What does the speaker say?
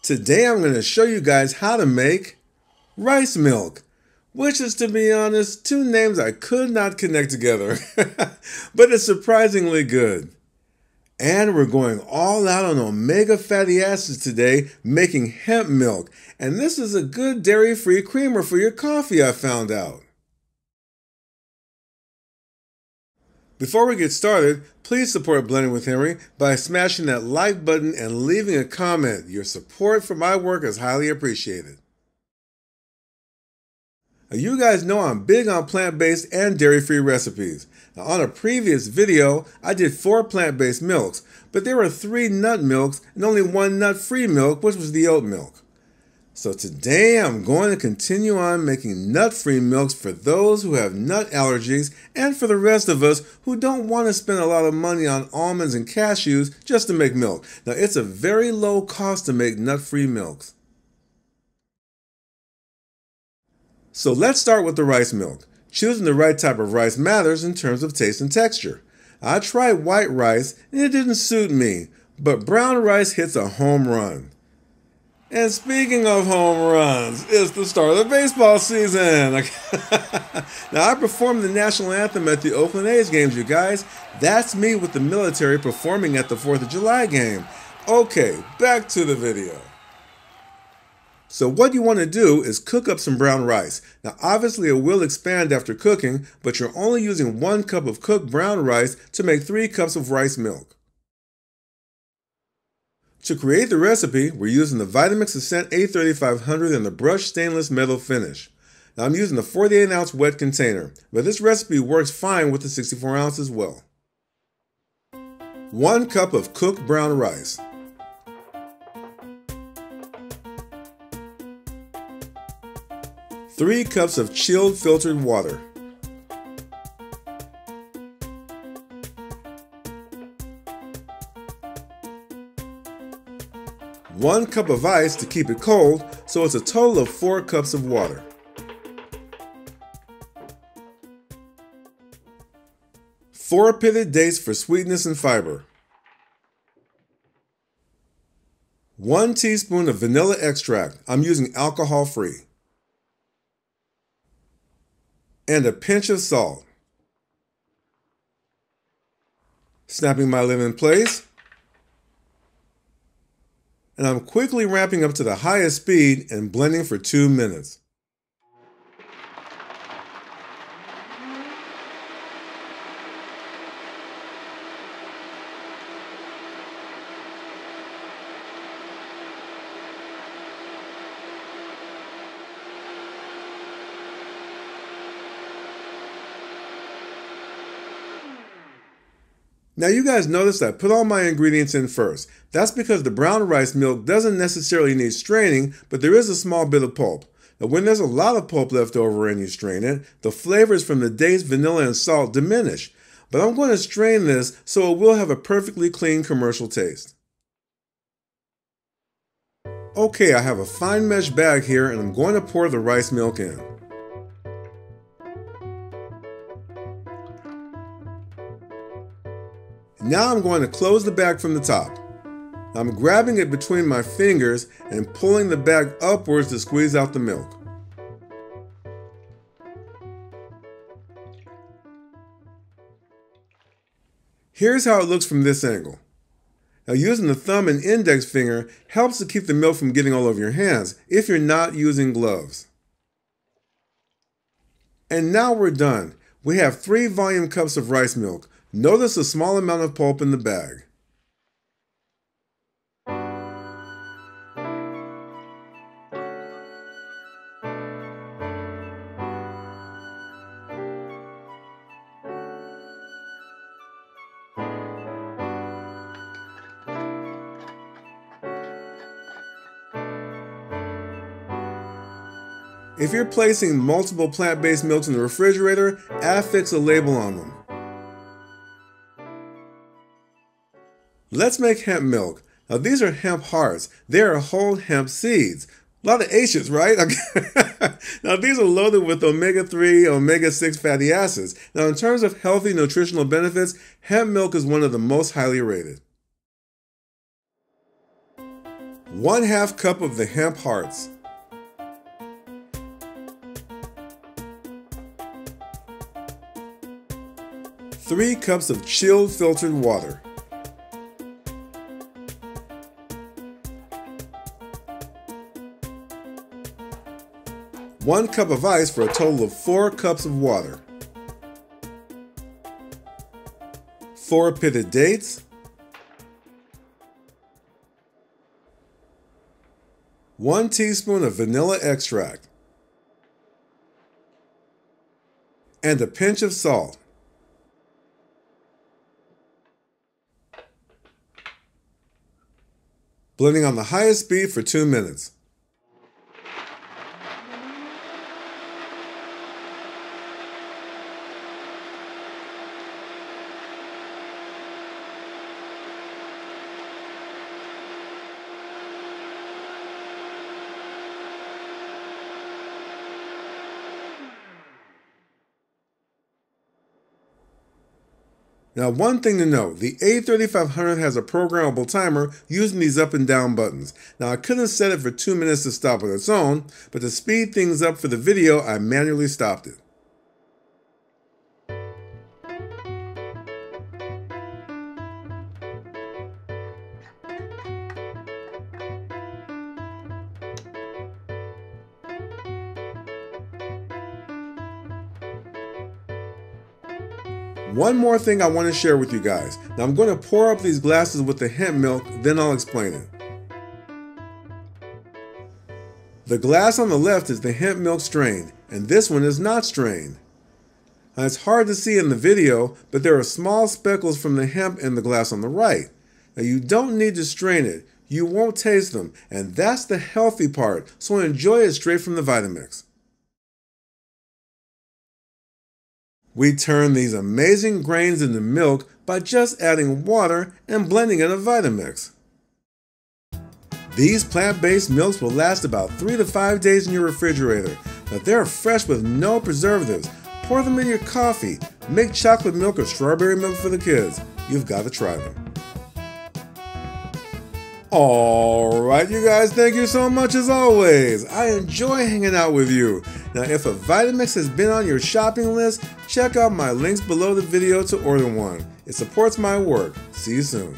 Today I'm going to show you guys how to make rice milk, which is, to be honest, two names I could not connect together, but it's surprisingly good. And we're going all out on omega fatty acids today, making hemp milk, and this is a good dairy-free creamer for your coffee, I found out. Before we get started, please support Blending with Henry by smashing that like button and leaving a comment. Your support for my work is highly appreciated. Now, you guys know I'm big on plant-based and dairy-free recipes. Now, on a previous video, I did 4 plant-based milks, but there were 3 nut milks and only 1 nut-free milk, which was the oat milk. So today I'm going to continue on making nut-free milks for those who have nut allergies and for the rest of us who don't want to spend a lot of money on almonds and cashews just to make milk. Now, it's a very low cost to make nut-free milks. So let's start with the rice milk. Choosing the right type of rice matters in terms of taste and texture. I tried white rice and it didn't suit me, but brown rice hits a home run. And speaking of home runs, it's the start of the baseball season. Now, I performed the national anthem at the Oakland A's games, you guys. That's me with the military performing at the 4th of July game. Okay, back to the video. So what you want to do is cook up some brown rice. Now, obviously it will expand after cooking, but you're only using 1 cup of cooked brown rice to make 3 cups of rice milk. To create the recipe, we're using the Vitamix Ascent A3500 and the brushed stainless metal finish. Now, I'm using the 48-ounce wet container, but this recipe works fine with the 64-ounce as well. 1 cup of cooked brown rice. 3 cups of chilled filtered water. 1 cup of ice to keep it cold, so it's a total of 4 cups of water. Four pitted dates for sweetness and fiber. 1 teaspoon of vanilla extract. I'm using alcohol-free. And a pinch of salt. Snapping my lid in place. And I'm quickly ramping up to the highest speed and blending for 2 minutes. Now, you guys notice I put all my ingredients in first. That's because the brown rice milk doesn't necessarily need straining, but there is a small bit of pulp. Now, when there's a lot of pulp left over and you strain it, the flavors from the dates, vanilla, and salt diminish. But I'm going to strain this so it will have a perfectly clean commercial taste. Okay, I have a fine mesh bag here and I'm going to pour the rice milk in. Now I'm going to close the bag from the top. I'm grabbing it between my fingers and pulling the bag upwards to squeeze out the milk. Here's how it looks from this angle. Now, using the thumb and index finger helps to keep the milk from getting all over your hands if you're not using gloves. And now we're done. We have 3 volume cups of rice milk. Notice the small amount of pulp in the bag. If you're placing multiple plant-based milks in the refrigerator, affix a label on them. Let's make hemp milk. Now, these are Hemp Hearts. They are whole hemp seeds. A lot of H's, right? Now, these are loaded with omega-3, omega-6 fatty acids. Now, in terms of healthy nutritional benefits, hemp milk is one of the most highly rated. 1/2 cup of the Hemp Hearts, 3 cups of chilled filtered water, 1 cup of ice for a total of 4 cups of water, 4 pitted dates, 1 teaspoon of vanilla extract, and a pinch of salt. Blending on the highest speed for 2 minutes. Now, one thing to note, the A3500 has a programmable timer using these up and down buttons. Now, I couldn't set it for 2 minutes to stop on its own, but to speed things up for the video, I manually stopped it. One more thing I want to share with you guys. Now I'm going to pour up these glasses with the hemp milk, then I'll explain it. The glass on the left is the hemp milk strained, and this one is not strained. Now it's hard to see in the video, but there are small speckles from the hemp in the glass on the right. Now you don't need to strain it, you won't taste them, and that's the healthy part, so enjoy it straight from the Vitamix. We turn these amazing grains into milk by just adding water and blending in a Vitamix. These plant-based milks will last about 3 to 5 days in your refrigerator, but they're fresh with no preservatives. Pour them in your coffee, make chocolate milk or strawberry milk for the kids. You've got to try them. Alright you guys, thank you so much as always. I enjoy hanging out with you. Now if a Vitamix has been on your shopping list, check out my links below the video to order one. It supports my work. See you soon.